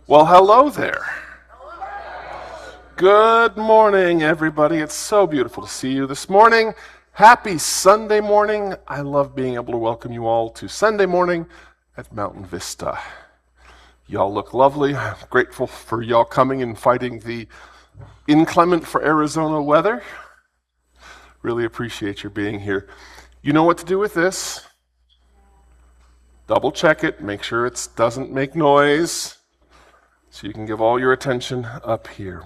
Well, hello there. Good morning, everybody. It's so beautiful to see you this morning. Happy Sunday morning. I love being able to welcome you all to Sunday morning at Mountain Vista. Y'all look lovely. I'm grateful for y'all coming and fighting the inclement for Arizona weather. Really appreciate your being here. You know what to do with this. Double check it, make sure it doesn't make noise, so you can give all your attention up here.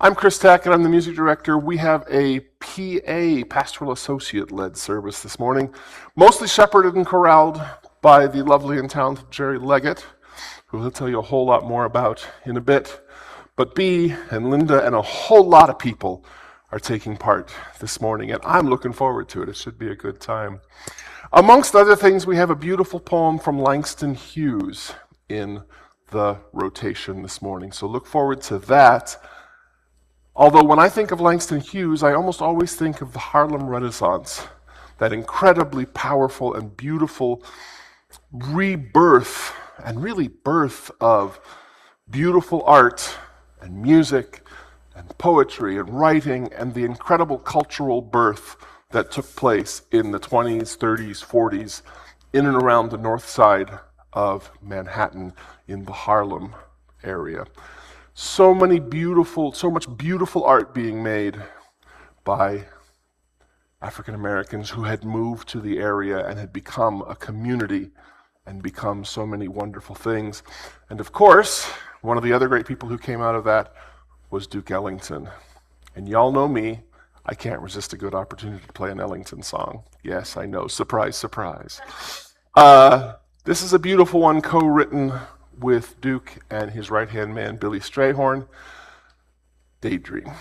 I'm Chris Tack, and I'm the music director. We have a PA, Pastoral Associate-led service this morning, mostly shepherded and corralled by the lovely and talented Jerry Leggett, who he'll tell you a whole lot more about in a bit. But Bea and Linda and a whole lot of people are taking part this morning, and I'm looking forward to it. It should be a good time. Amongst other things, we have a beautiful poem from Langston Hughes in the rotation this morning, so look forward to that. Although when I think of Langston Hughes, I almost always think of the Harlem Renaissance, that incredibly powerful and beautiful rebirth and really birth of beautiful art and music and poetry and writing, and the incredible cultural birth that took place in the 20s, 30s, 40s, in and around the north side of Manhattan in the Harlem area. So much beautiful art being made by African Americans who had moved to the area and had become a community and become so many wonderful things. And of course, one of the other great people who came out of that was Duke Ellington. And y'all know me, I can't resist a good opportunity to play an Ellington song. Yes, I know, surprise, surprise. This is a beautiful one, co-written with Duke and his right-hand man, Billy Strayhorn, Daydream.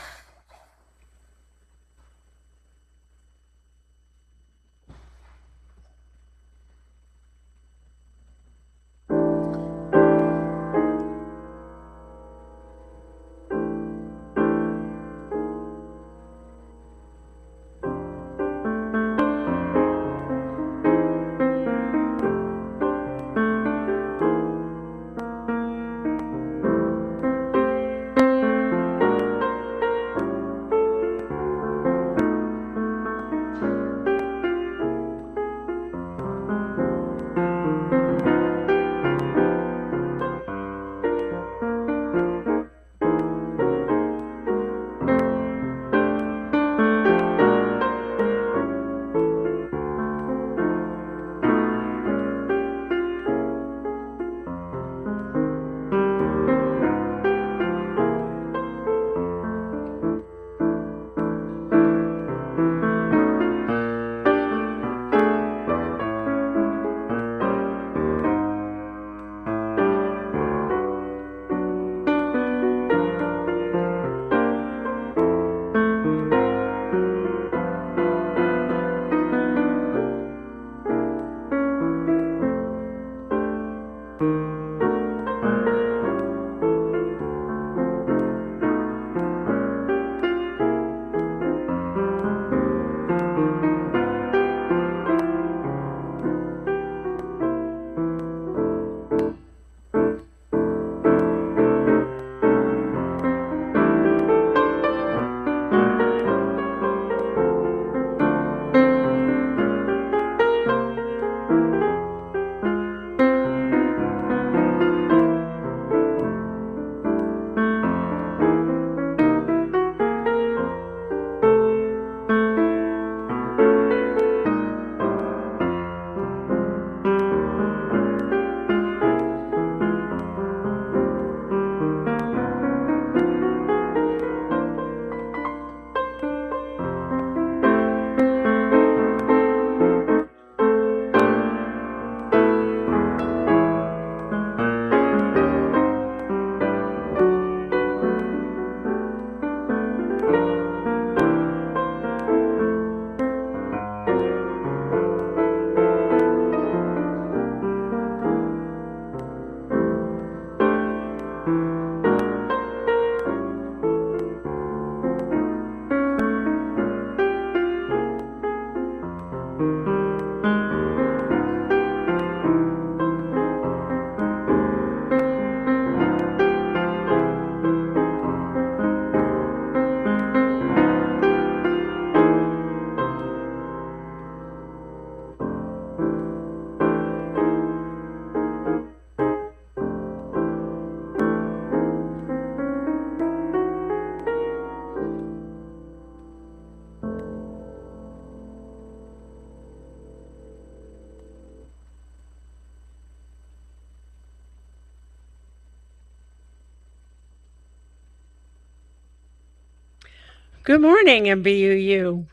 Good morning, MBUU.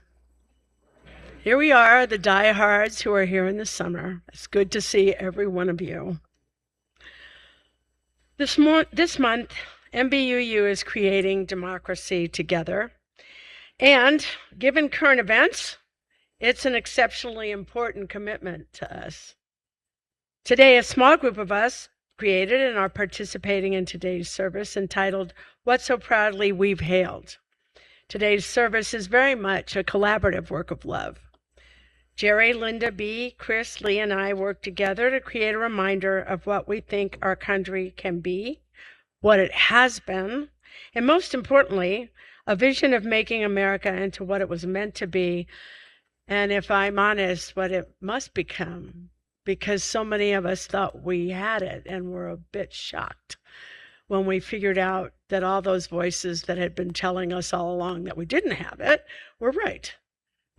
Here we are, the diehards who are here in the summer. It's good to see every one of you. This month, MBUU is creating democracy together. And given current events, it's an exceptionally important commitment to us. Today, a small group of us created and are participating in today's service entitled, What So Proudly We've Hailed. Today's service is very much a collaborative work of love. Jerry, Linda B., Chris, Lee, and I work together to create a reminder of what we think our country can be, what it has been, and most importantly, a vision of making America into what it was meant to be, and if I'm honest, what it must become, because so many of us thought we had it and were a bit shocked when we figured out that all those voices that had been telling us all along that we didn't have it were right.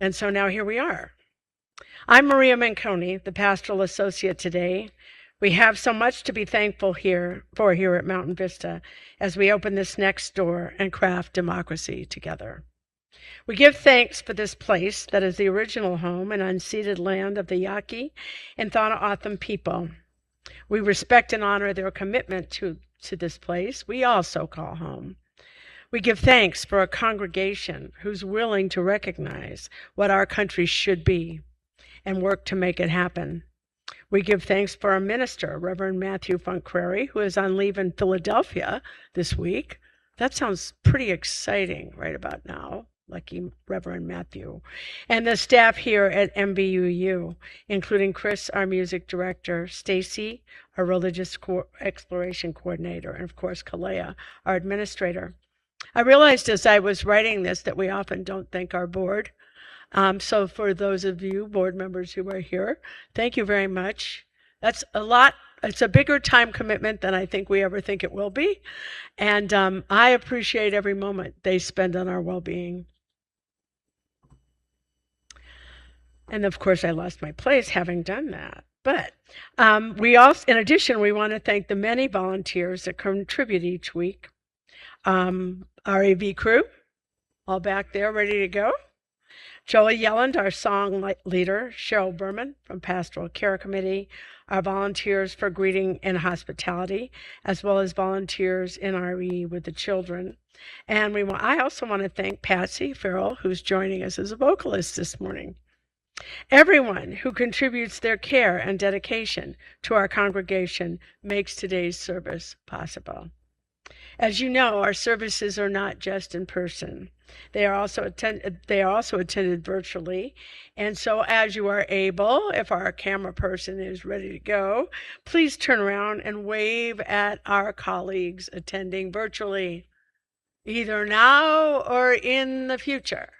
And so now here we are. I'm Maria Manconi, the pastoral associate today. We have so much to be thankful for here at Mountain Vista as we open this next door and craft democracy together. We give thanks for this place that is the original home and unceded land of the Yaqui and Thana-O'odham people. We respect and honor their commitment to this place we also call home. We give thanks for a congregation who's willing to recognize what our country should be and work to make it happen. We give thanks for our minister, Reverend Matthew Foncreri, who is on leave in Philadelphia this week. That sounds pretty exciting right about now, lucky Reverend Matthew. And the staff here at MBUU, including Chris, our music director, Stacy, our religious exploration coordinator, and of course, Kalea, our administrator. I realized as I was writing this that we often don't thank our board. So for those of you board members who are here, thank you very much. That's a lot. It's a bigger time commitment than I think we ever think it will be. And I appreciate every moment they spend on our well-being. And of course, I lost my place having done that. But we also, in addition, we want to thank the many volunteers that contribute each week. Our AV crew, all back there ready to go. Joey Yelland, our song leader, Cheryl Berman from Pastoral Care Committee, our volunteers for greeting and hospitality, as well as volunteers in RE with the children. And I also want to thank Patsy Farrell, who's joining us as a vocalist this morning. Everyone who contributes their care and dedication to our congregation makes today's service possible. As you know, our services are not just in person. They are also attended virtually. And so as you are able, if our camera person is ready to go, please turn around and wave at our colleagues attending virtually, either now or in the future.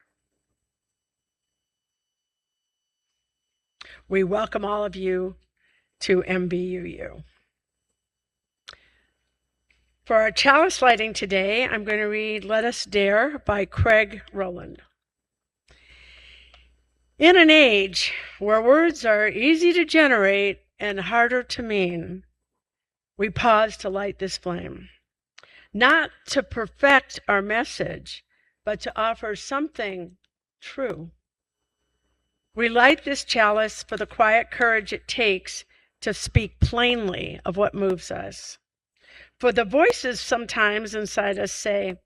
We welcome all of you to MBUU. For our chalice lighting today, I'm going to read Let Us Dare by Craig Rowland. In an age where words are easy to generate and harder to mean, we pause to light this flame, not to perfect our message, but to offer something true. We light this chalice for the quiet courage it takes to speak plainly of what moves us. For the voices sometimes inside us say,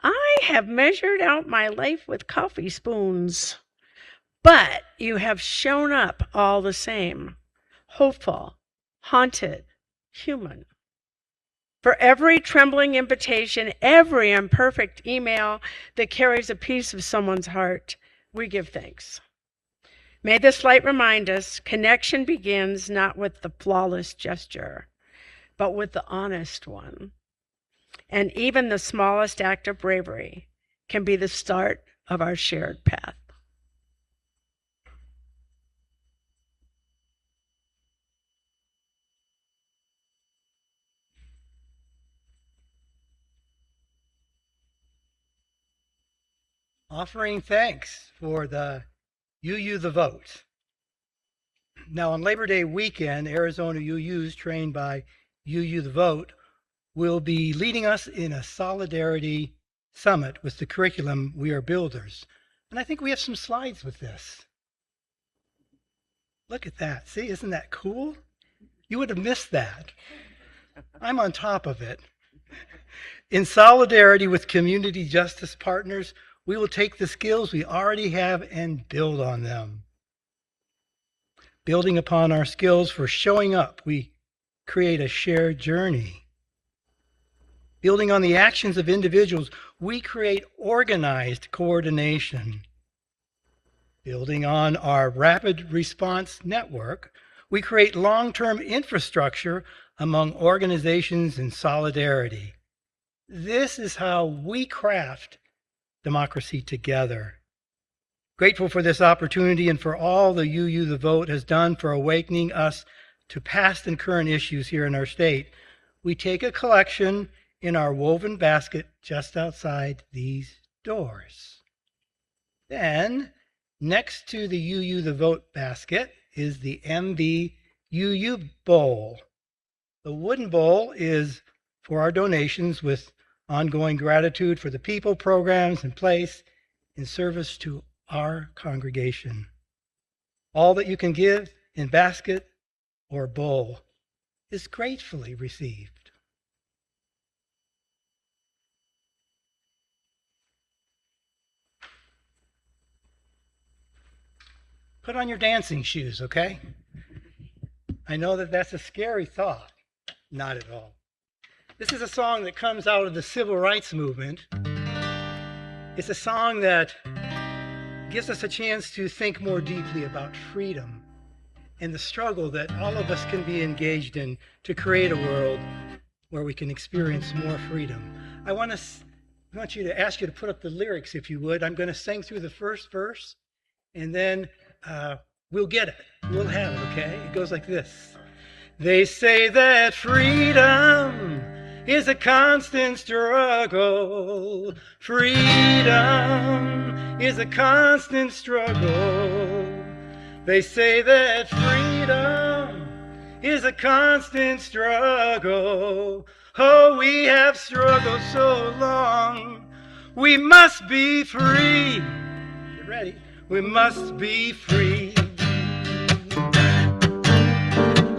I have measured out my life with coffee spoons, but you have shown up all the same, hopeful, haunted, human. For every trembling invitation, every imperfect email that carries a piece of someone's heart, we give thanks. May this light remind us connection begins not with the flawless gesture, but with the honest one. And even the smallest act of bravery can be the start of our shared path. Offering thanks for the UU the Vote. Now on Labor Day weekend, Arizona UUs trained by UU the Vote will be leading us in a solidarity summit with the curriculum We Are Builders. And I think we have some slides with this. Look at that. See, isn't that cool? You would have missed that. I'm on top of it. In solidarity with community justice partners, we will take the skills we already have and build on them. Building upon our skills for showing up, we create a shared journey. Building on the actions of individuals, we create organized coordination. Building on our rapid response network, we create long-term infrastructure among organizations in solidarity. This is how we craft democracy together. Grateful for this opportunity and for all the UU the Vote has done for awakening us to past and current issues here in our state. We take a collection in our woven basket just outside these doors. Then, next to the UU the Vote basket is the MVUU bowl. The wooden bowl is for our donations with ongoing gratitude for the people, programs, and place in service to our congregation. All that you can give in basket or bowl is gratefully received. Put on your dancing shoes, okay? I know that that's a scary thought. Not at all. This is a song that comes out of the civil rights movement. It's a song that gives us a chance to think more deeply about freedom and the struggle that all of us can be engaged in to create a world where we can experience more freedom. I want to ask you to put up the lyrics, if you would. I'm going to sing through the first verse, and then we'll get it. We'll have it, okay? It goes like this. They say that freedom is a constant struggle. Freedom is a constant struggle. They say that freedom is a constant struggle. Oh, we have struggled so long. We must be free. Get ready. We must be free.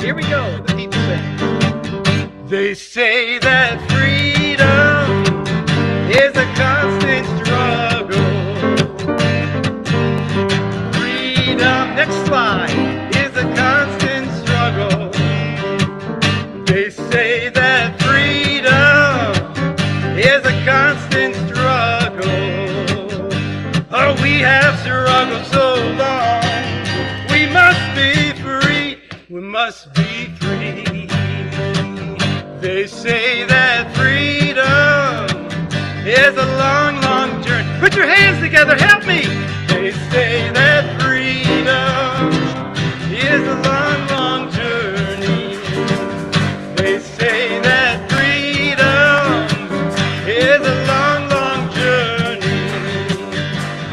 Here we go, the people say. They say that freedom is a constant struggle. Freedom, next slide, is a constant struggle. They say that freedom is a constant struggle. Oh, we have struggled so long. We must be free. We must be free. They say that freedom is a long, long journey. Put your hands together, help me. They say that freedom is a long, long journey. They say that freedom is a long, long journey.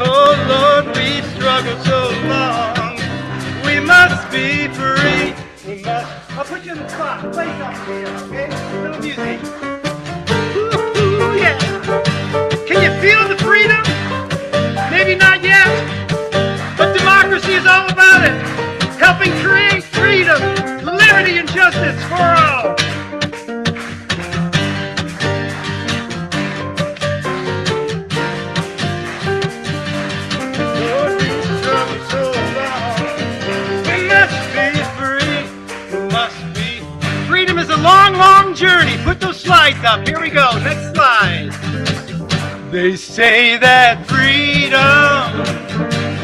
Oh Lord, we've struggled so long. We must be free. We must. I'll put you in the spot. Play something here, okay? Little music. Ooh, yeah. Can you feel the freedom? Maybe not yet, but democracy is all about it. Helping create freedom, liberty, and justice for all. Lord, we've struggled so long. We must be free. We must be. Freedom is a long, long journey. Put those slides up. Here we go. Next slide. They say that freedom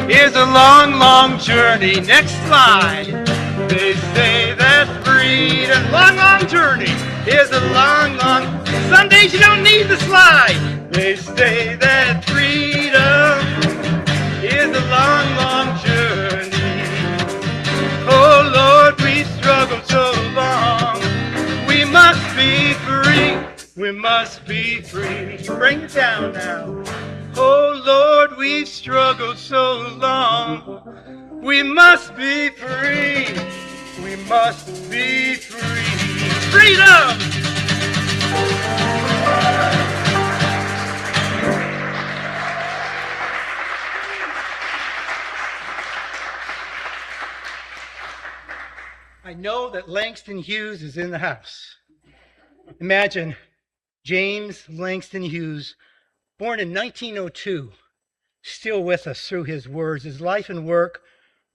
is a long, long journey. Next slide. They say that freedom, long, long journey, is a long, long. Some days you don't need the slide. They say that freedom is a long, long journey. Oh Lord, we struggled so long. We must be free. We must be free. Bring it down now. Oh Lord, we've struggled so long. We must be free. We must be free. Freedom! I know that Langston Hughes is in the house. Imagine James Langston Hughes, born in 1902, still with us through his words. His life and work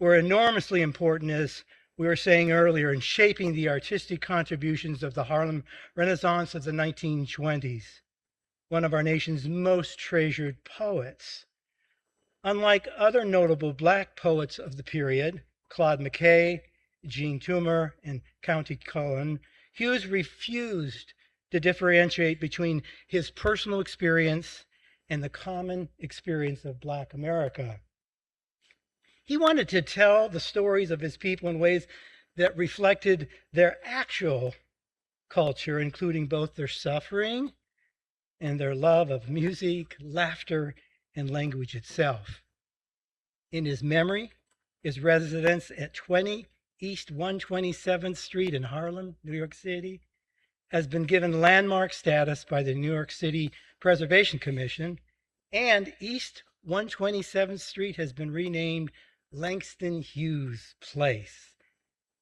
were enormously important, as we were saying earlier, in shaping the artistic contributions of the Harlem Renaissance of the 1920s, one of our nation's most treasured poets. Unlike other notable Black poets of the period, Claude McKay, Jean Toomer, and Countee Cullen, Hughes refused to differentiate between his personal experience and the common experience of Black America. He wanted to tell the stories of his people in ways that reflected their actual culture, including both their suffering and their love of music, laughter, and language itself. In his memory, his residence at 20 East 127th Street in Harlem, New York City, has been given landmark status by the New York City Preservation Commission, and East 127th Street has been renamed Langston Hughes Place.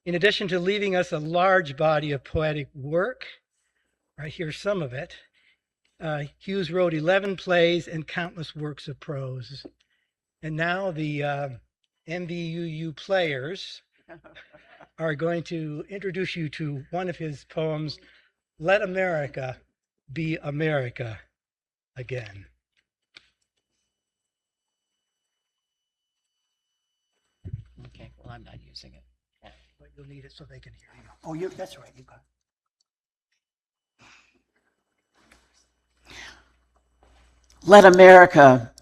In addition to leaving us a large body of poetic work, right here's some of it, Hughes wrote 11 plays and countless works of prose. And now the MBUU players are going to introduce you to one of his poems, Let America Be America Again. Okay, well, I'm not using it. But you'll need it so they can hear you. Oh, that's right, you got it. Let America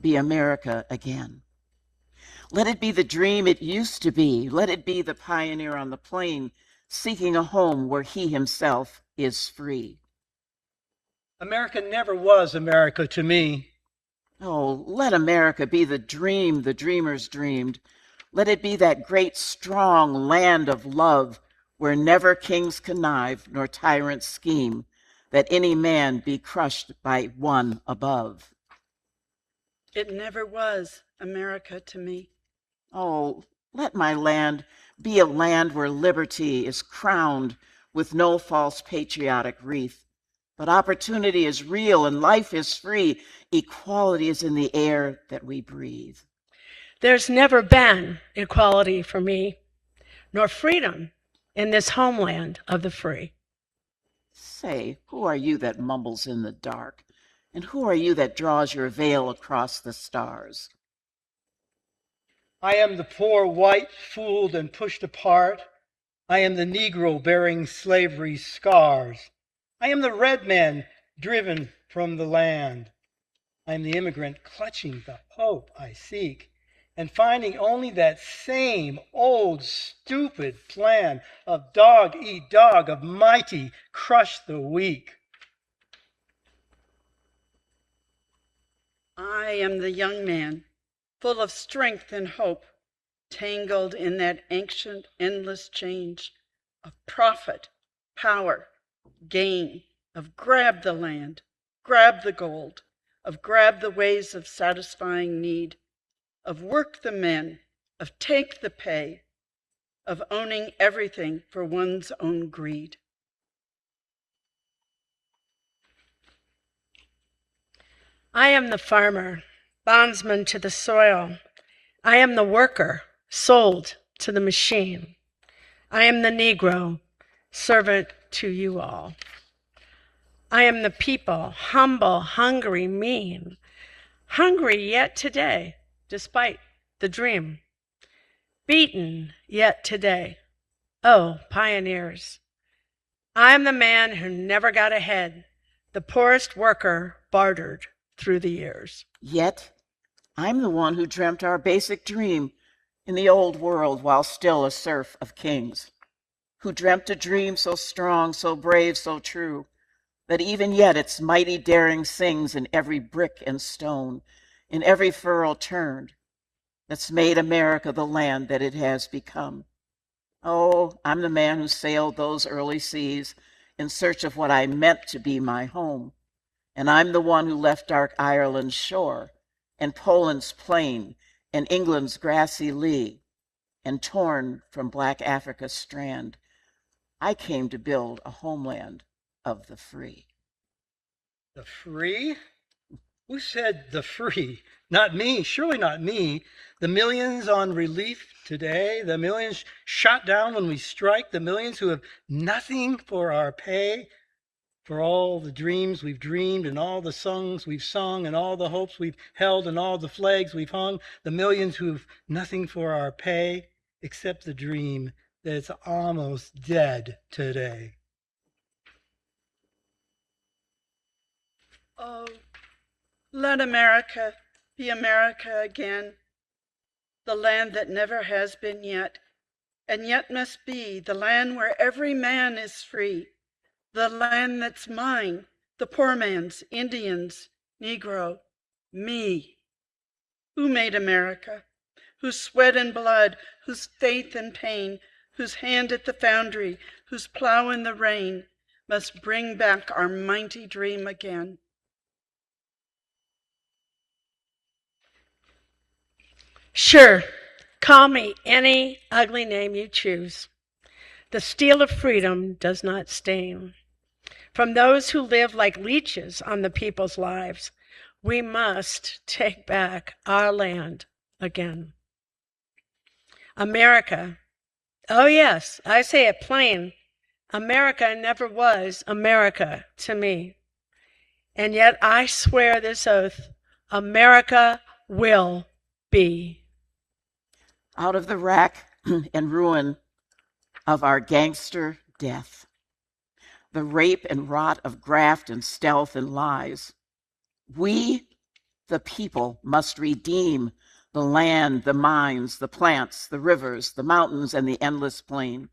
be America again. Let it be the dream it used to be. Let it be the pioneer on the plain seeking a home where he himself is free. America never was America to me. Oh, let America be the dream the dreamers dreamed. Let it be that great, strong land of love where never kings connive nor tyrants scheme, that any man be crushed by one above. It never was America to me. Oh, let my land be a land where liberty is crowned with no false patriotic wreath, but opportunity is real and life is free. Equality is in the air that we breathe. There's never been equality for me, nor freedom in this homeland of the free. Say, who are you that mumbles in the dark? And who are you that draws your veil across the stars? I am the poor white fooled and pushed apart. I am the Negro bearing slavery's scars. I am the red man driven from the land. I am the immigrant clutching the hope I seek and finding only that same old stupid plan of dog eat dog, of mighty crush the weak. I am the young man, full of strength and hope, tangled in that ancient, endless change of profit, power, gain, of grab the land, grab the gold, of grab the ways of satisfying need, of work the men, of take the pay, of owning everything for one's own greed. I am the farmer, bondsman to the soil. I am the worker, sold to the machine. I am the Negro, servant to you all. I am the people, humble, hungry, mean, hungry yet today, despite the dream. Beaten yet today. Oh, pioneers. I am the man who never got ahead, the poorest worker bartered through the years. Yet, I'm the one who dreamt our basic dream in the old world while still a serf of kings, who dreamt a dream so strong, so brave, so true, that even yet its mighty daring sings in every brick and stone, in every furrow turned, that's made America the land that it has become. Oh, I'm the man who sailed those early seas in search of what I meant to be my home. And I'm the one who left dark Ireland's shore, and Poland's plain, and England's grassy lea, and torn from Black Africa's strand, I came to build a homeland of the free. The free? Who said the free? Not me, surely not me. The millions on relief today, the millions shot down when we strike, the millions who have nothing for our pay, for all the dreams we've dreamed and all the songs we've sung and all the hopes we've held and all the flags we've hung, the millions who've nothing for our pay except the dream that it's almost dead today. Oh, let America be America again, the land that never has been yet, and yet must be, the land where every man is free, the land that's mine, the poor man's, Indians, Negro, me. Who made America? Whose sweat and blood, whose faith and pain, whose hand at the foundry, whose plow in the rain, must bring back our mighty dream again. Sure, call me any ugly name you choose. The steel of freedom does not stain. From those who live like leeches on the people's lives, we must take back our land again. America, oh yes, I say it plain, America never was America to me. And yet I swear this oath, America will be. Out of the wreck and ruin of our gangster death, the rape and rot of graft and stealth and lies, we, the people, must redeem the land, the mines, the plants, the rivers, the mountains, and the endless plain.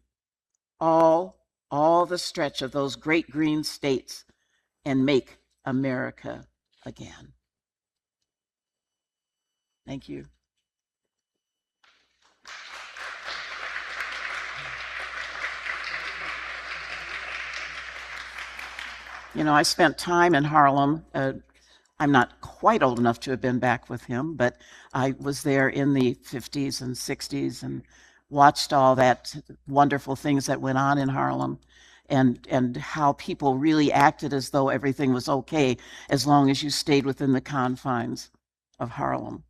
All the stretch of those great green states, and make America again. Thank you. You know, I spent time in Harlem. I'm not quite old enough to have been back with him, but I was there in the 50s and 60s and watched all that wonderful things that went on in Harlem, and how people really acted as though everything was okay as long as you stayed within the confines of Harlem.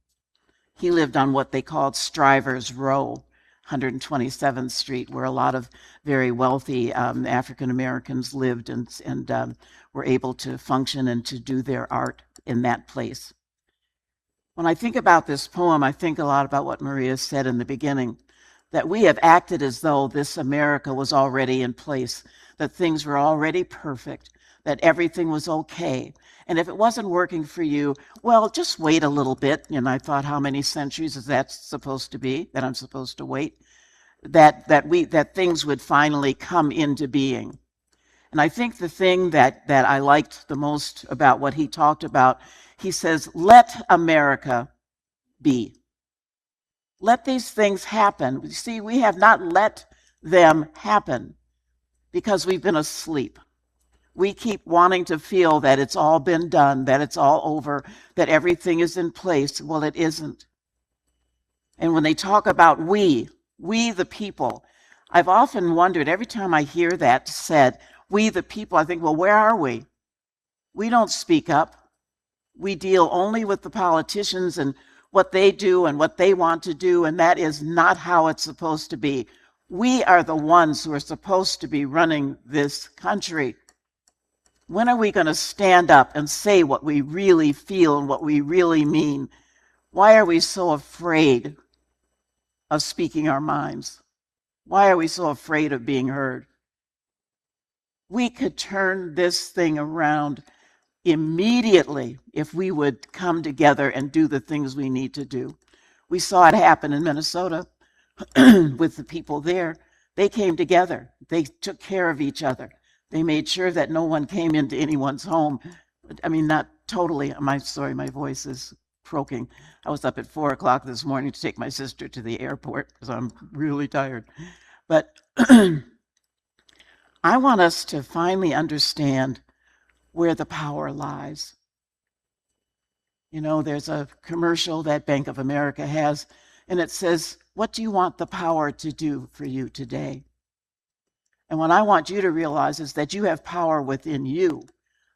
He lived on what they called Strivers Row, 127th Street, where a lot of very wealthy African Americans lived and were able to function and to do their art in that place. When I think about this poem, I think a lot about what Maria said in the beginning, that we have acted as though this America was already in place, that things were already perfect, that everything was okay. And if it wasn't working for you, well, just wait a little bit. And I thought, how many centuries is that supposed to be, that I'm supposed to wait? That things would finally come into being. And I think the thing that I liked the most about what he talked about, he says, let America be. Let these things happen. You see, we have not let them happen because we've been asleep. We keep wanting to feel that it's all been done, that it's all over, that everything is in place. Well, it isn't. And when they talk about we the people, I've often wondered, every time I hear that said, we the people, I think, well, where are we? We don't speak up. We deal only with the politicians and what they do and what they want to do, and that is not how it's supposed to be. We are the ones who are supposed to be running this country. When are we going to stand up and say what we really feel and what we really mean? Why are we so afraid of speaking our minds? Why are we so afraid of being heard? We could turn this thing around immediately if we would come together and do the things we need to do. We saw it happen in Minnesota with the people there. They came together. They took care of each other. They made sure that no one came into anyone's home. I mean, not totally. Sorry, my voice is croaking. I was up at 4 o'clock this morning to take my sister to the airport because I'm really tired. But I want us to finally understand where the power lies. You know, there's a commercial that Bank of America has, and it says, What do you want the power to do for you today? And what I want you to realize is that you have power within you.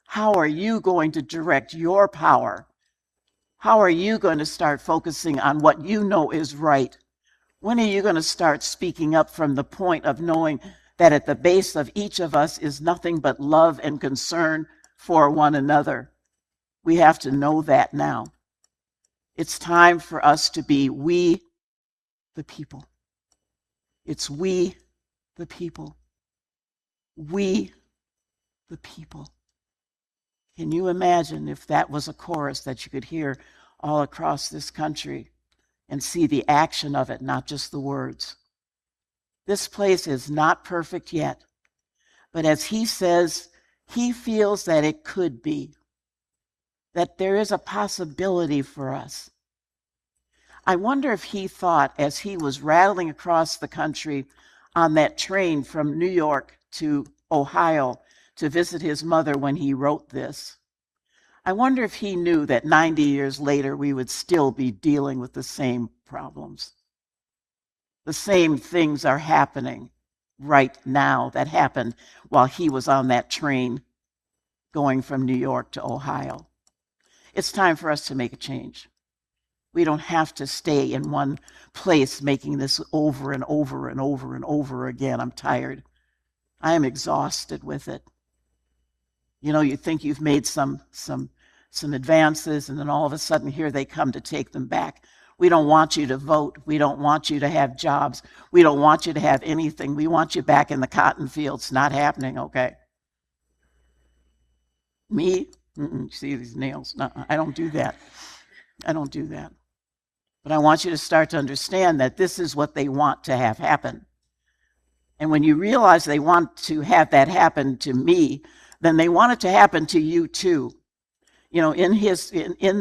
How are you going to direct your power? How are you going to start focusing on what you know is right? When are you going to start speaking up from the point of knowing that at the base of each of us is nothing but love and concern for one another? We have to know that now. It's time for us to be we, the people. It's we, the people. We, the people. Can you imagine if that was a chorus that you could hear all across this country and see the action of it, not just the words? This place is not perfect yet, but as he says, he feels that it could be, that there is a possibility for us. I wonder if he thought, as he was rattling across the country on that train from New York to Ohio to visit his mother when he wrote this, I wonder if he knew that 90 years later we would still be dealing with the same problems. The same things are happening right now that happened while he was on that train going from New York to Ohio. It's time for us to make a change. We don't have to stay in one place making this over and over and over and over again. I'm tired. I am exhausted with it. You know, you think you've made some advances, and then all of a sudden here they come to take them back. We don't want you to vote. We don't want you to have jobs. We don't want you to have anything. We want you back in the cotton fields. Not happening, okay? Me? See these nails? No, I don't do that. I don't do that. But I want you to start to understand that this is what they want to have happen. And when you realize they want to have that happen to me, then they want it to happen to you too. You know, in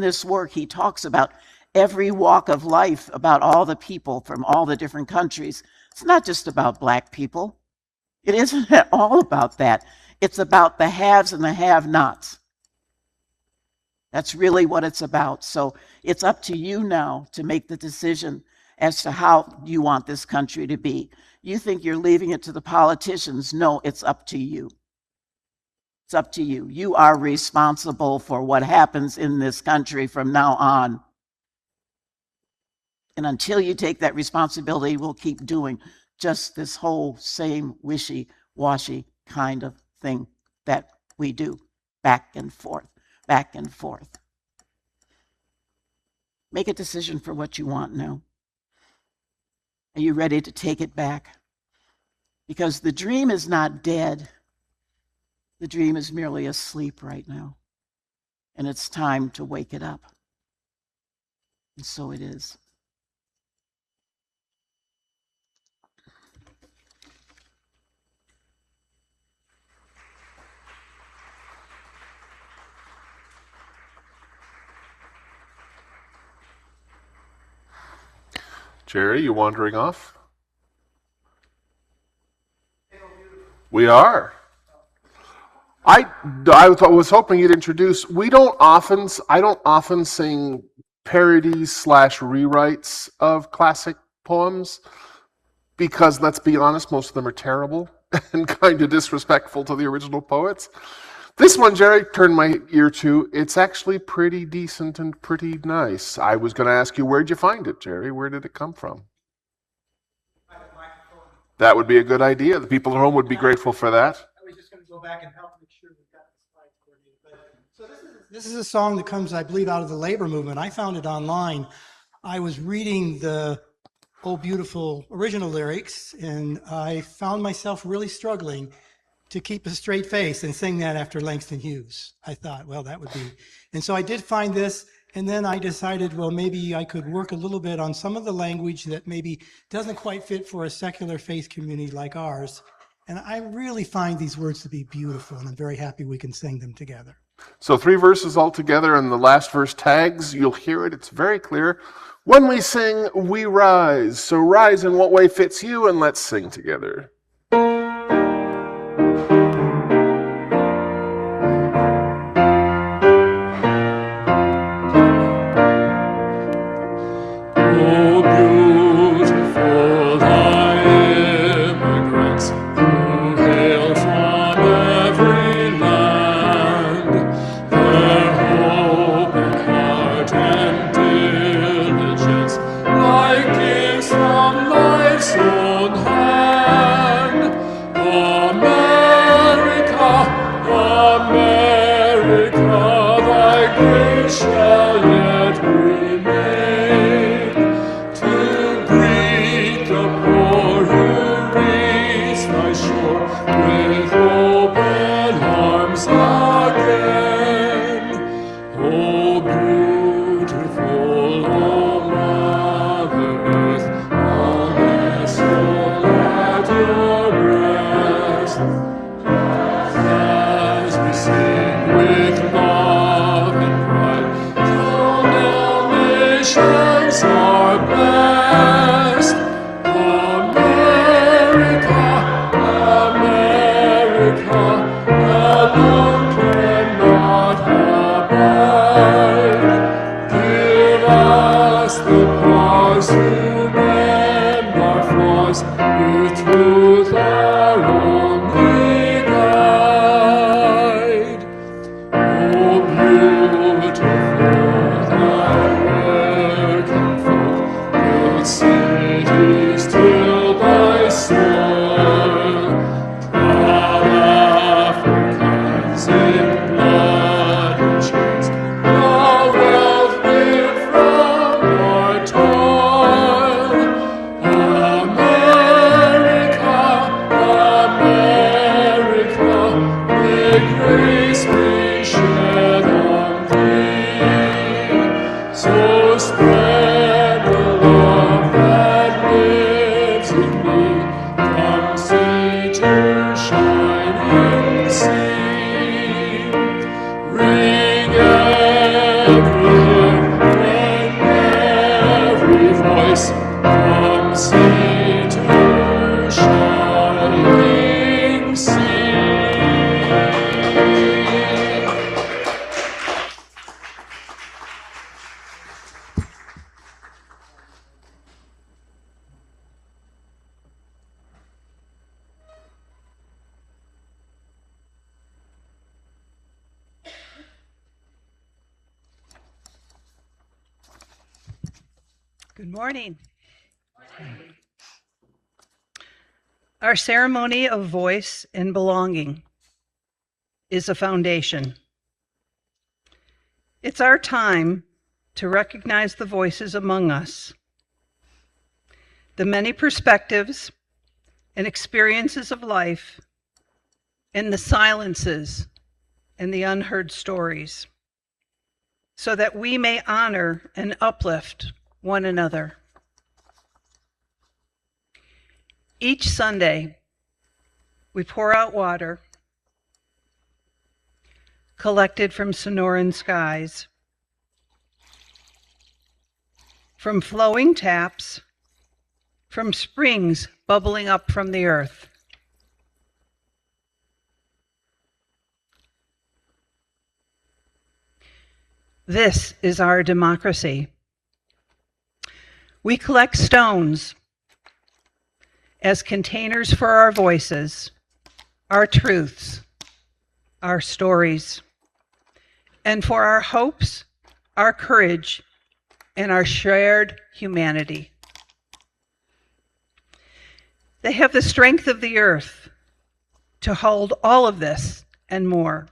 this work, he talks about every walk of life, about all the people from all the different countries. It's not just about Black people. It isn't at all about that. It's about the haves and the have-nots. That's really what it's about. So it's up to you now to make the decision as to how you want this country to be. You think you're leaving it to the politicians. No, it's up to you. It's up to you. You are responsible for what happens in this country from now on. And until you take that responsibility, we'll keep doing just this whole same wishy-washy kind of thing that we do, back and forth, back and forth. Make a decision for what you want now. Are you ready to take it back? Because the dream is not dead. The dream is merely asleep right now. And it's time to wake it up. And so it is. Jerry, you wandering off? We are. I was hoping you'd introduce, I don't often sing parodies / rewrites of classic poems because, let's be honest, most of them are terrible and kind of disrespectful to the original poets. This one, Jerry, turned my ear to. It's actually pretty decent and pretty nice. I was going to ask you, where'd you find it, Jerry? Where did it come from? That would be a good idea. The people at home would be grateful for that. I was just going to go back and help make sure we've got the slides coordinated. So this is a song that comes, I believe, out of the labor movement. I found it online. I was reading the Oh Beautiful original lyrics, and I found myself really struggling to keep a straight face and sing that after Langston Hughes. I thought, well, that would be. And so I did find this, and then I decided, well, maybe I could work a little bit on some of the language that maybe doesn't quite fit for a secular faith community like ours. And I really find these words to be beautiful, and I'm very happy we can sing them together. So 3 verses all together, and the last verse tags. You'll hear it. It's very clear. When we sing, we rise. So rise in what way fits you, and let's sing together. Oh, beautiful stars, with truth our only guide. Oh, beautiful American folk, built cities till thy soil. Proud Africans in blood and chains, the wealth we from our toil. America, America, may grace be shed on thee. So spread the love that lives in me, from sea to shining sea. Ring every and every voice, from sea to shining sea. Good morning. Our ceremony of voice and belonging is a foundation. It's our time to recognize the voices among us, the many perspectives and experiences of life, and the silences and the unheard stories, so that we may honor and uplift one another. Each Sunday, we pour out water collected from Sonoran skies, from flowing taps, from springs bubbling up from the earth. This is our democracy. We collect stones as containers for our voices, our truths, our stories, and for our hopes, our courage, and our shared humanity. They have the strength of the earth to hold all of this and more.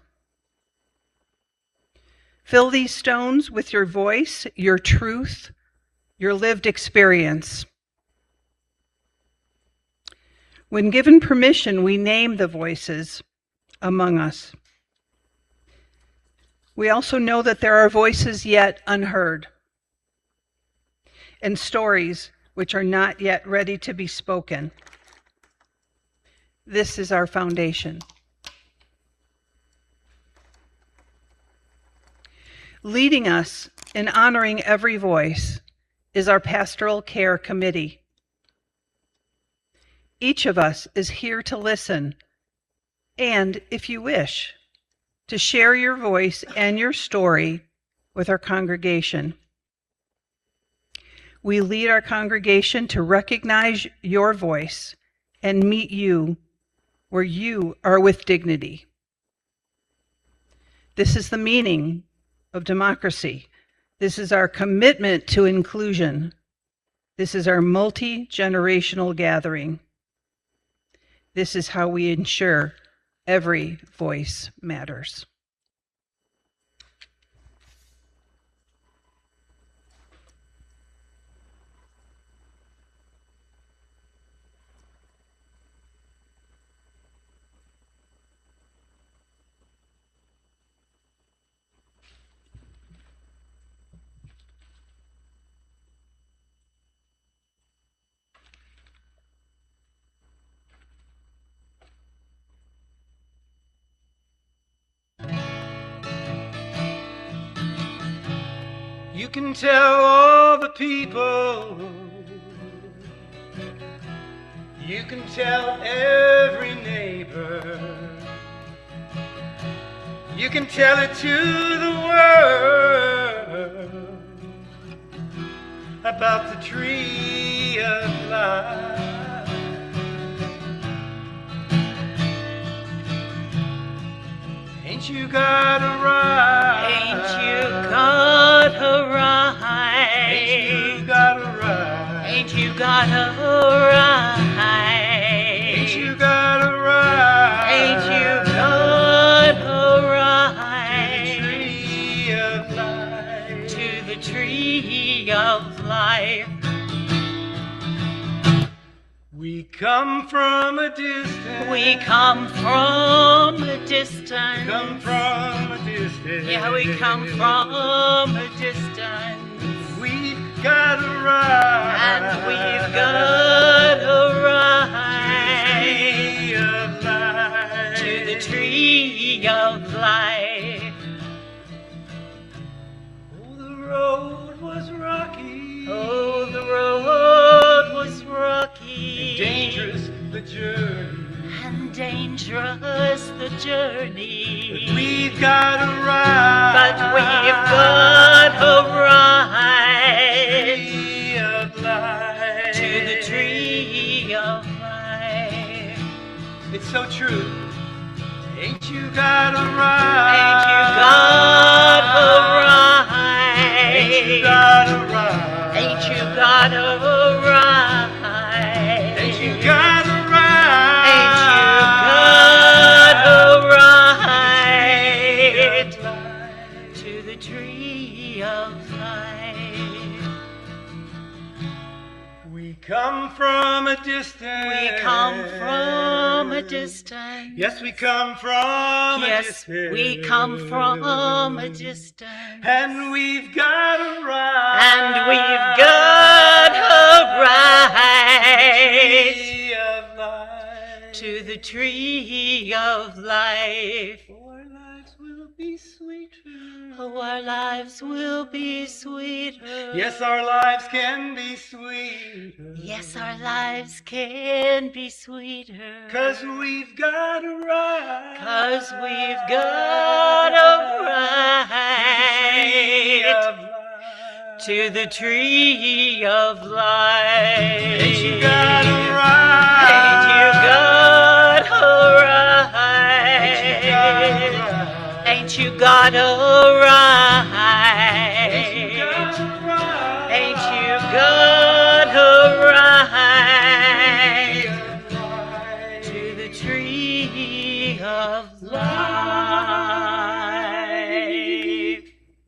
Fill these stones with your voice, your truth, your lived experience. When given permission, we name the voices among us. We also know that there are voices yet unheard and stories which are not yet ready to be spoken. This is our foundation. Leading us in honoring every voice is our Pastoral Care Committee. Each of us is here to listen and, if you wish, to share your voice and your story with our congregation. We lead our congregation to recognize your voice and meet you where you are with dignity. This is the meaning of democracy. This is our commitment to inclusion. This is our multi-generational gathering. This is how we ensure every voice matters. You can tell all the people, you can tell every neighbor, you can tell it to the world about the tree of life. Ain't you got a right? Ain't you got a right? Ain't you got a right? Ain't you got a right? Ain't you got a right? Ain't you got a right? To the tree of life. To the tree of life. We come from a distance. We come from a distance. Come from a distance. Yeah, we come from a distance. We've got a right. And we've got a right to the tree of life. to the tree of life. Oh, the road was rocky. Oh, the road was rocky. Dangerous the journey. And dangerous the journey. We've got a right. But we've got a right tree of life. to the tree of life. It's so true. Ain't you got a right? Ain't you got a right? Ain't you got a right? Ain't you got a right? Ain't you got a right? Ain't you got a right to the tree of life? We come from a distance. We come from a distance. Yes, we come from a Yes, distance. we come from a distance. And we've got a right. And we've got a right tree of life. to the tree of life. Our lives will be sweeter. Oh, our lives will be sweeter. Yes, our lives can be sweeter. Yes, our lives can be sweeter. 'Cause we've got a right. 'Cause we've got a right to the tree of life. Ain't you got a right? Ain't you got a right? Ain't you got a right? Ain't you got a right? Ain't you got a right? Ain't you got a right to the tree of life?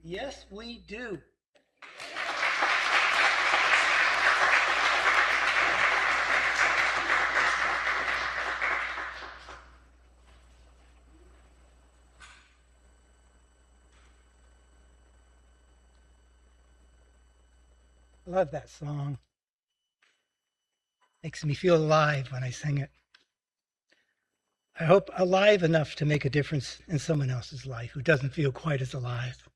Yes, we do. I love that song. Makes me feel alive when I sing it. I hope alive enough to make a difference in someone else's life who doesn't feel quite as alive.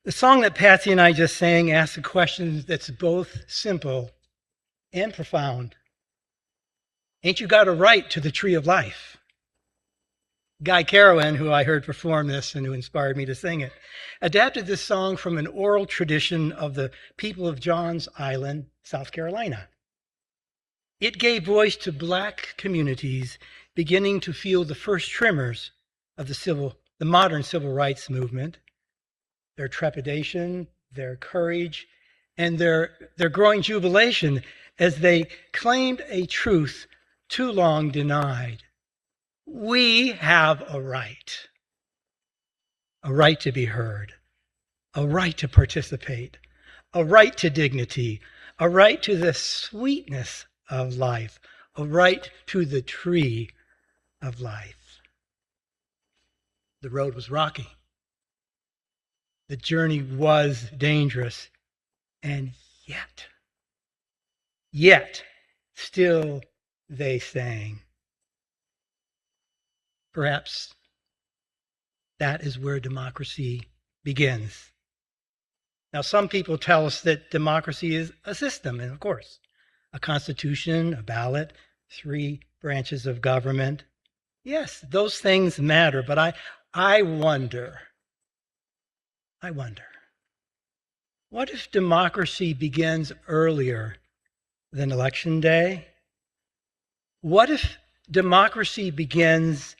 The song that Patsy and I just sang asks a question that's both simple and profound. Ain't you got a right to the tree of life? Guy Carawan, who I heard perform this and who inspired me to sing it, adapted this song from an oral tradition of the people of Johns Island, South Carolina. It gave voice to Black communities beginning to feel the first tremors of the modern civil rights movement, their trepidation, their courage, and their growing jubilation as they claimed a truth too long denied. We have a right to be heard, a right to participate, a right to dignity, a right to the sweetness of life, a right to the tree of life. The road was rocky. The journey was dangerous, and yet, still they sang. Perhaps that is where democracy begins. Now, some people tell us that democracy is a system, and of course, a constitution, a ballot, 3 branches of government. Yes, those things matter, but I wonder, what if democracy begins earlier than Election Day? What if democracy begins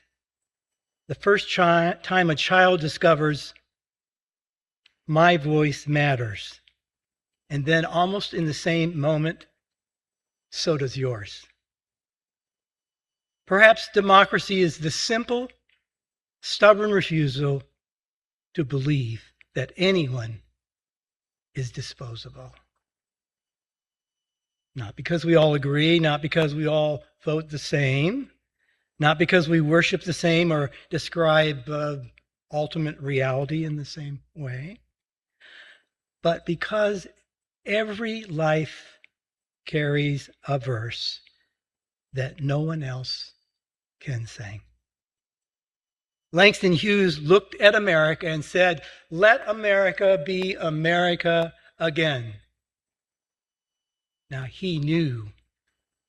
The first time a child discovers my voice matters, and then almost in the same moment, so does yours. Perhaps democracy is the simple, stubborn refusal to believe that anyone is disposable. Not because we all agree, not because we all vote the same, not because we worship the same or describe ultimate reality in the same way, but because every life carries a verse that no one else can sing. Langston Hughes looked at America and said, "Let America be America again." Now, he knew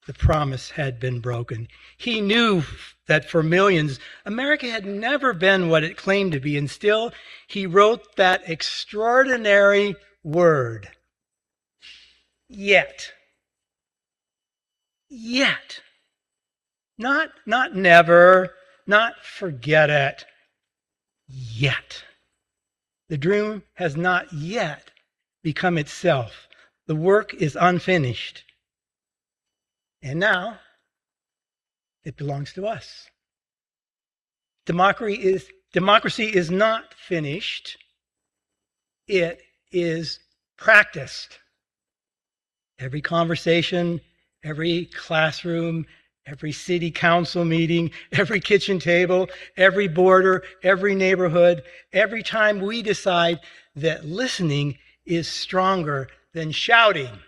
the promise had been broken. He knew that for millions, America had never been what it claimed to be, and still he wrote that extraordinary word, yet. Yet. Not never, not forget it, yet. The dream has not yet become itself. The work is unfinished. And now, it belongs to us. Democracy is not finished. It is practiced. Every conversation, every classroom, every city council meeting, every kitchen table, every border, every neighborhood, every time we decide that listening is stronger than shouting.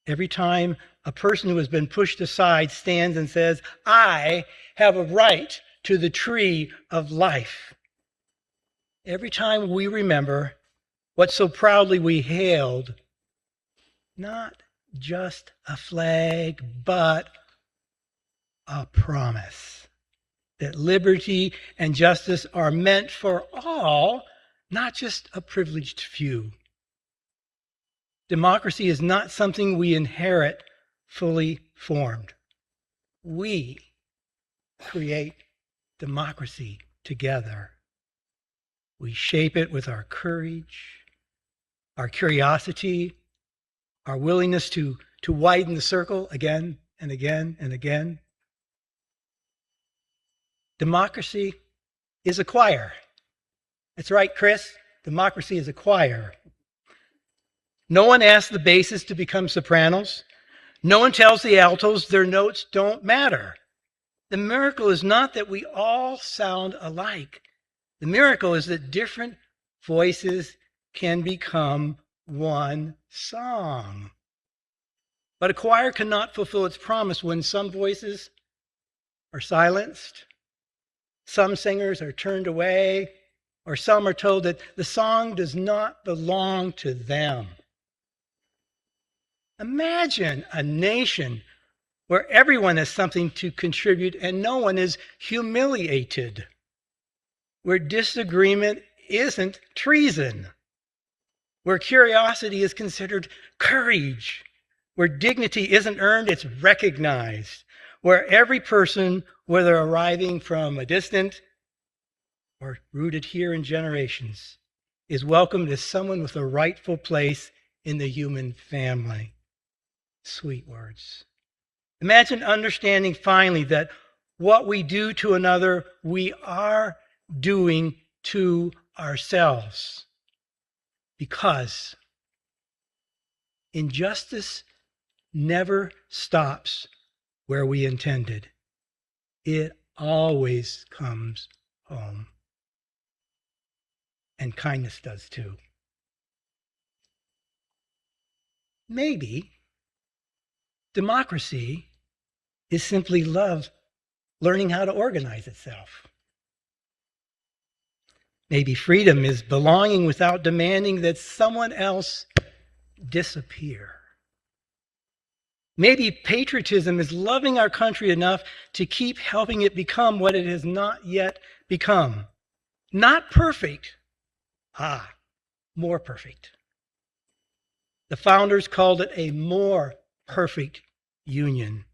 Every time a person who has been pushed aside stands and says, "I have a right to the tree of life." Every time we remember what so proudly we hailed, not just a flag, but a promise that liberty and justice are meant for all, not just a privileged few. Democracy is not something we inherit fully formed. We create democracy together. We shape it with our courage, our curiosity, our willingness to widen the circle again and again and again. Democracy is a choir. That's right, Chris. Democracy is a choir. No one asks the basses to become sopranos. No one tells the altos their notes don't matter. The miracle is not that we all sound alike. The miracle is that different voices can become one song. But a choir cannot fulfill its promise when some voices are silenced, some singers are turned away, or some are told that the song does not belong to them. Imagine a nation where everyone has something to contribute and no one is humiliated, where disagreement isn't treason, where curiosity is considered courage, where dignity isn't earned, it's recognized, where every person, whether arriving from a distant or rooted here in generations, is welcomed as someone with a rightful place in the human family. Sweet words. Imagine understanding finally that what we do to another, we are doing to ourselves. Because injustice never stops where we intended. It always comes home. And kindness does too. Maybe democracy is simply love learning how to organize itself. Maybe freedom is belonging without demanding that someone else disappear. Maybe patriotism is loving our country enough to keep helping it become what it has not yet become. Not perfect. More perfect. The founders called it a more perfect union.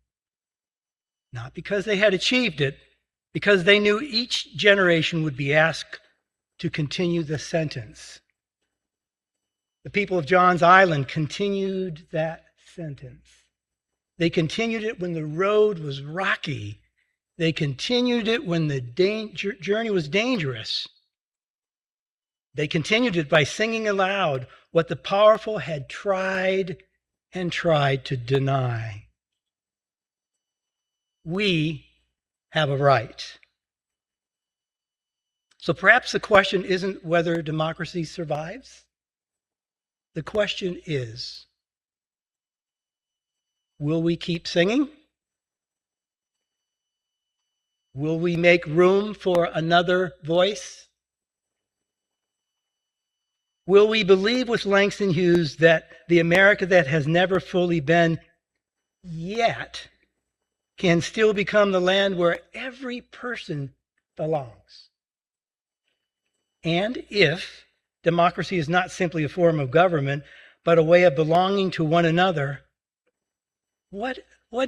Not because they had achieved it, because they knew each generation would be asked to continue the sentence. The people of John's Island continued that sentence. They continued it when the road was rocky. They continued it when the journey was dangerous. They continued it by singing aloud what the powerful had tried and tried to deny. We have a right. So perhaps the question isn't whether democracy survives. The question is, will we keep singing? Will we make room for another voice? Will we believe with Langston Hughes that the America that has never fully been yet can still become the land where every person belongs? And if democracy is not simply a form of government, but a way of belonging to one another, what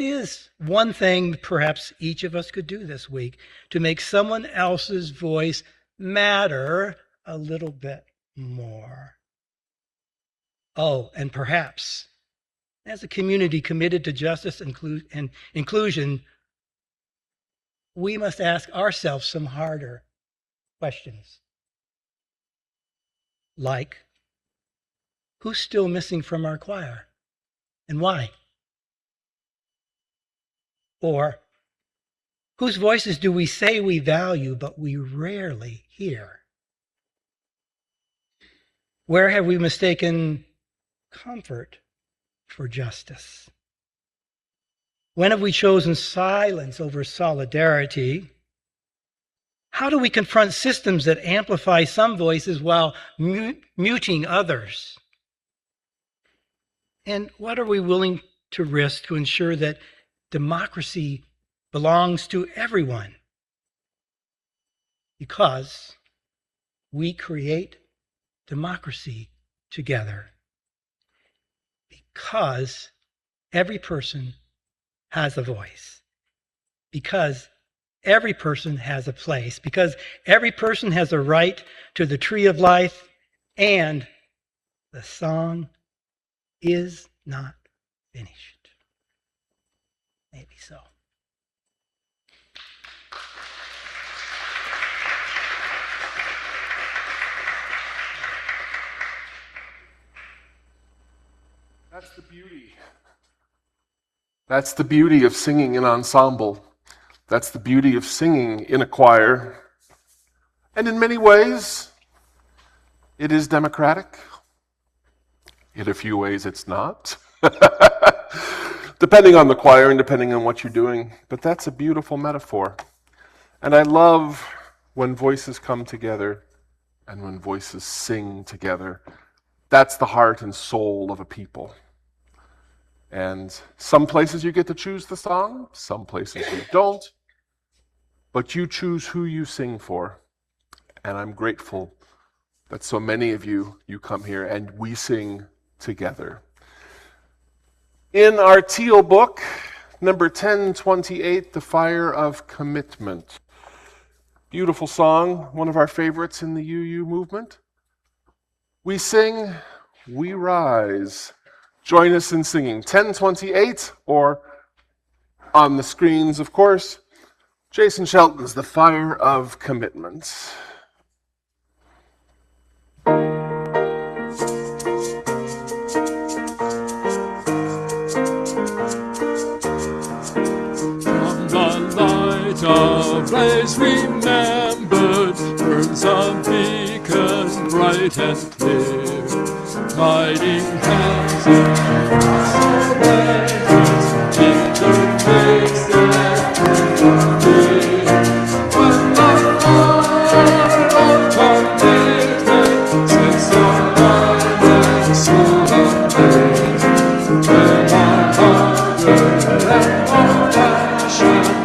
is one thing perhaps each of us could do this week to make someone else's voice matter a little bit more? Oh, and perhaps as a community committed to justice and inclusion, we must ask ourselves some harder questions. Like, who's still missing from our choir and why? Or, whose voices do we say we value but we rarely hear? Where have we mistaken comfort for justice? When have we chosen silence over solidarity? How do we confront systems that amplify some voices while muting others? And what are we willing to risk to ensure that democracy belongs to everyone? Because we create democracy together. Because every person has a voice. Because every person has a place, because every person has a right to the tree of life, and the song is not finished. Maybe so. That's the beauty. That's the beauty of singing in ensemble. That's the beauty of singing in a choir. And in many ways, it is democratic. In a few ways, it's not. Depending on the choir and depending on what you're doing. But that's a beautiful metaphor. And I love when voices come together and when voices sing together. That's the heart and soul of a people. And some places you get to choose the song, some places you don't. But you choose who you sing for. And I'm grateful that so many of you come here and we sing together. In our Teal book, number 1028, The Fire of Commitment. Beautiful song, one of our favorites in the UU movement. We sing, we rise. Join us in singing 1028, or on the screens, of course, Jason Shelton's The Fire of Commitment. A place remembered burns a beacon bright and clear, guiding hands and surrenders interface that fear. When the heart of commitment sets the line and soul of faith, when our hunger and our passion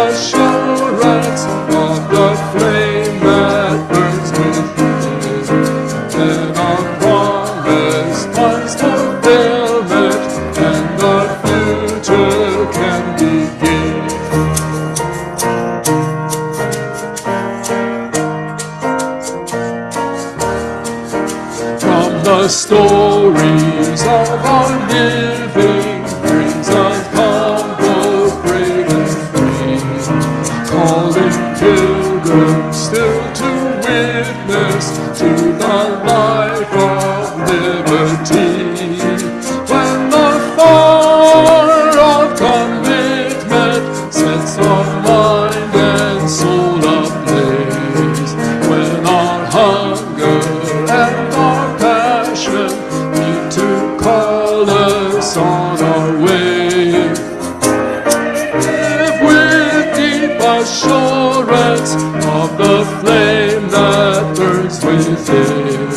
assurance of the flame the stories of our living brings us humble, brave, and free, calling pilgrims still to witness to the life of liberty. When the fire of commitment sets our mind and soul ablaze, when our hunger and our passion need to call us on our way, live with deep assurance of the flame that burns within,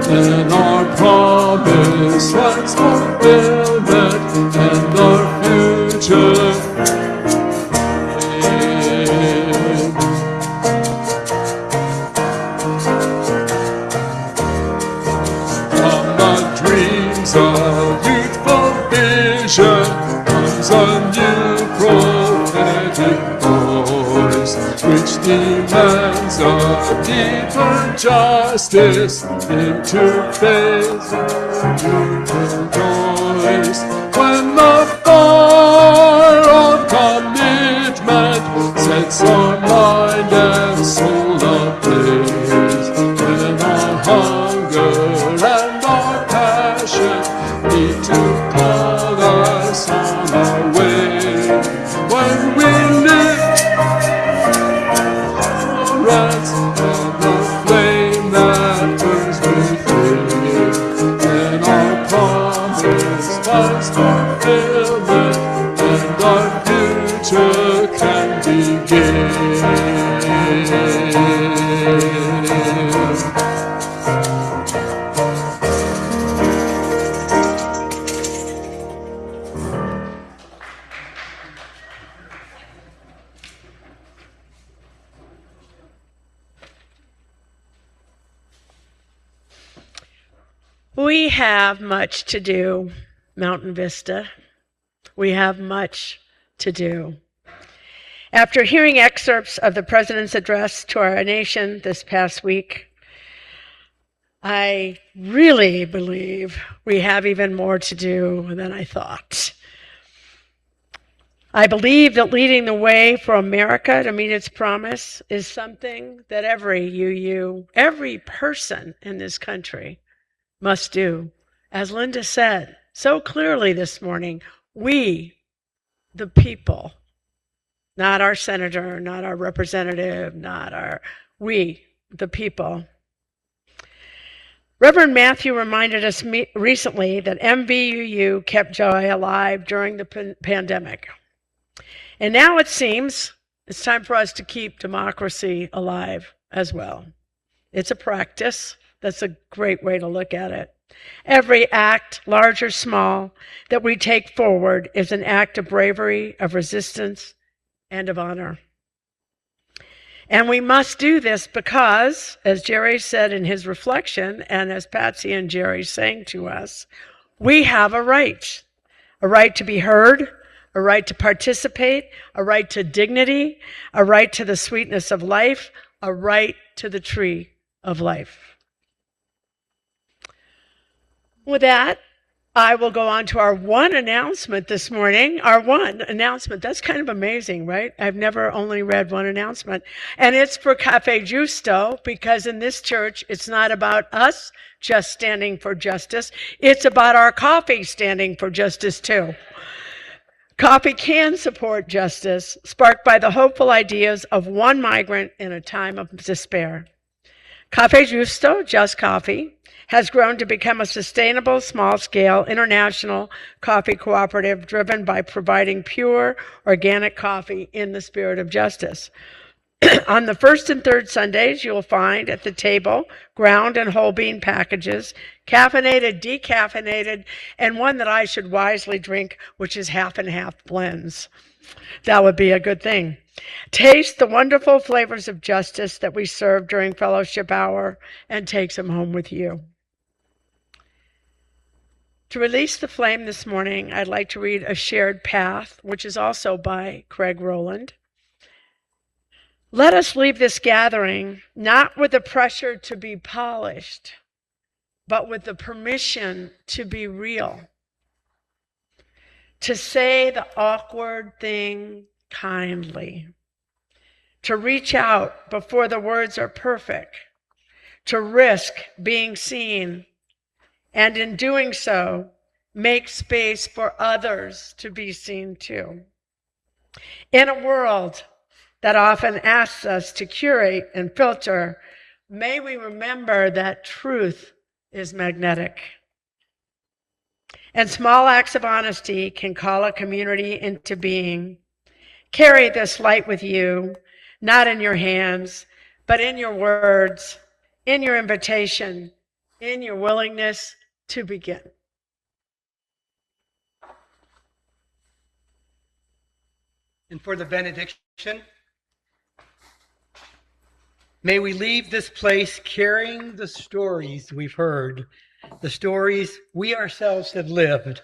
then our promise finds fulfillment and our future. From the dreams of youthful vision comes a new prophetic voice, which demands a deeper justice into faith and rejoice. When the fire of commitment sets our mind and soul ablaze, when our hunger and our passion need to call us on our way, when we live rest and the flame that burns within, then our promise finds fulfillment and our future can begin. We have much to do, Mountain Vista. We have much to do. After hearing excerpts of the President's address to our nation this past week, I really believe we have even more to do than I thought. I believe that leading the way for America to meet its promise is something that every UU, every person in this country must do. As Linda said so clearly this morning, we, the people, not our senator, not our representative, we, the people. Reverend Matthew reminded us recently that MBUU kept joy alive during the pandemic. And now it seems it's time for us to keep democracy alive as well. It's a practice. That's a great way to look at it. Every act, large or small, that we take forward is an act of bravery, of resistance, and of honor. And we must do this because, as Jerry said in his reflection, and as Patsy and Jerry sang to us, we have a right to be heard, a right to participate, a right to dignity, a right to the sweetness of life, a right to the tree of life. With that, I will go on to our one announcement this morning. Our one announcement. That's kind of amazing, right? I've never only read one announcement. And it's for Cafe Justo, because in this church, it's not about us just standing for justice. It's about our coffee standing for justice, too. Coffee can support justice, sparked by the hopeful ideas of one migrant in a time of despair. Cafe Justo, Just Coffee, has grown to become a sustainable, small-scale, international coffee cooperative driven by providing pure, organic coffee in the spirit of justice. On the first and third Sundays, you will find at the table ground and whole bean packages, caffeinated, decaffeinated, and one that I should wisely drink, which is half and half blends. That would be a good thing. Taste the wonderful flavors of justice that we serve during fellowship hour and take some home with you. To release the flame this morning, I'd like to read A Shared Path, which is also by Craig Rowland. Let us leave this gathering not with the pressure to be polished, but with the permission to be real, to say the awkward thing kindly, to reach out before the words are perfect, to risk being seen, and in doing so, make space for others to be seen too. In a world that often asks us to curate and filter, may we remember that truth is magnetic. And small acts of honesty can call a community into being. Carry this light with you, not in your hands, but in your words, in your invitation, in your willingness to begin. And for the benediction, may we leave this place carrying the stories we've heard, the stories we ourselves have lived,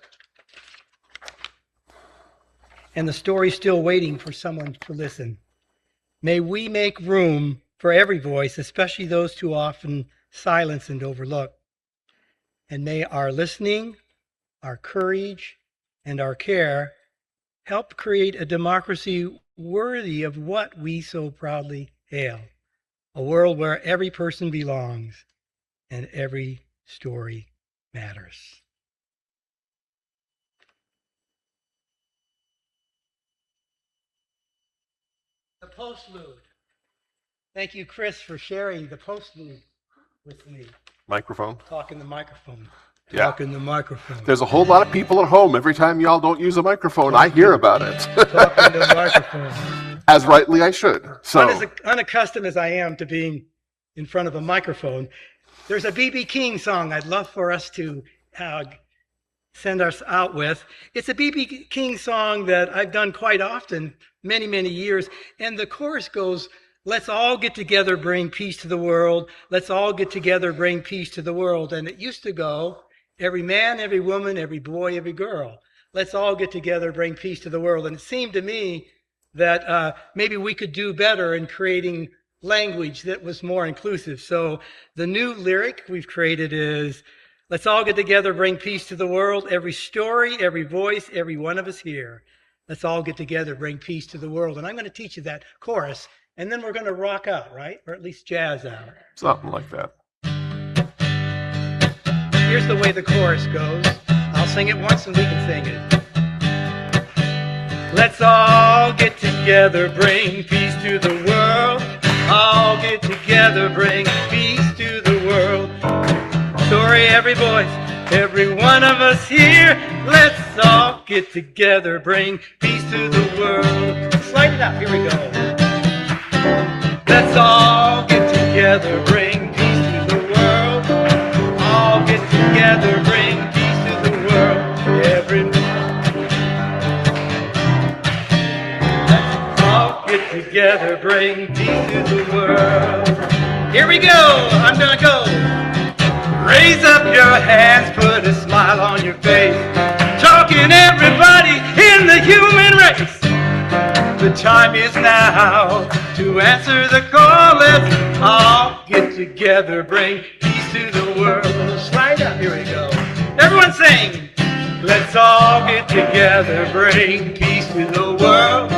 and the stories still waiting for someone to listen. May we make room for every voice, especially those too often silenced and overlooked. And may our listening, our courage, and our care help create a democracy worthy of what we so proudly hail, a world where every person belongs and every story matters. The postlude. Thank you, Chris, for sharing the postlude with me. Microphone. Talk in the microphone. Yeah. Talk in the microphone. There's a whole lot of people at home. Every time y'all don't use a microphone, I hear about it. Talk in the microphone. As rightly I should. So, Unaccustomed as I am to being in front of a microphone, there's a B.B. King song I'd love for us to send us out with. It's a B.B. King song that I've done quite often, many, many years. And the chorus goes, let's all get together, bring peace to the world. Let's all get together, bring peace to the world. And it used to go, every man, every woman, every boy, every girl. Let's all get together, bring peace to the world. And it seemed to me that maybe we could do better in creating language that was more inclusive. So the new lyric we've created is, let's all get together, bring peace to the world. Every story, every voice, every one of us here. Let's all get together, bring peace to the world. And I'm going to teach you that chorus, and then we're going to rock out, right? Or at least jazz out. something like that. Here's the way the chorus goes. I'll sing it once and we can sing it. Let's all get together, bring peace to the world. All get together, bring peace to the world. Story, every voice, every one of us here. Let's all get together, bring peace to the world. Slide it out, here we go. Let's all get together, bring peace to the world. All get together, bring peace to the world. Let's all get together, bring peace to the world. Here we go, I'm gonna go. Raise up your hands, put a smile on your face. Talking everybody in the human race. The time is now to answer the call. Let's all get together, bring peace to the world. Slide up, here we go. Everyone sing. Let's all get together, bring peace to the world.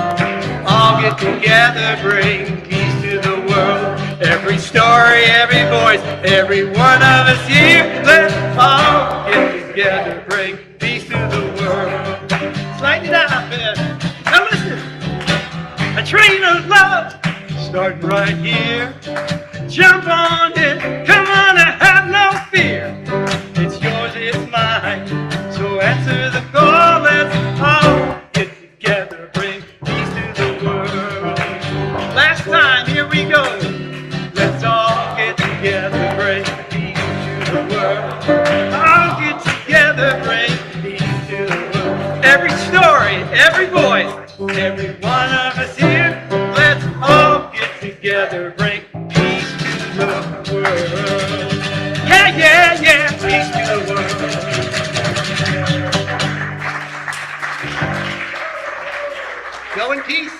All get together, bring peace to the world. Every story, every voice, every one of us here. Let's all get together, bring peace to the world. Slide it out, man. Now listen. A train of love starting right here. Jump on it, come on and have no fear. It's yours, it's mine, so answer the call. Let's all get together, bring peace to the world. Last time, here we go. Let's all get together, bring peace to the world. All get together, bring peace to the world. Every story, every voice, every one of us here. Let's all get together, bring peace to the world. Yeah, yeah, yeah, peace to the world. Go in peace.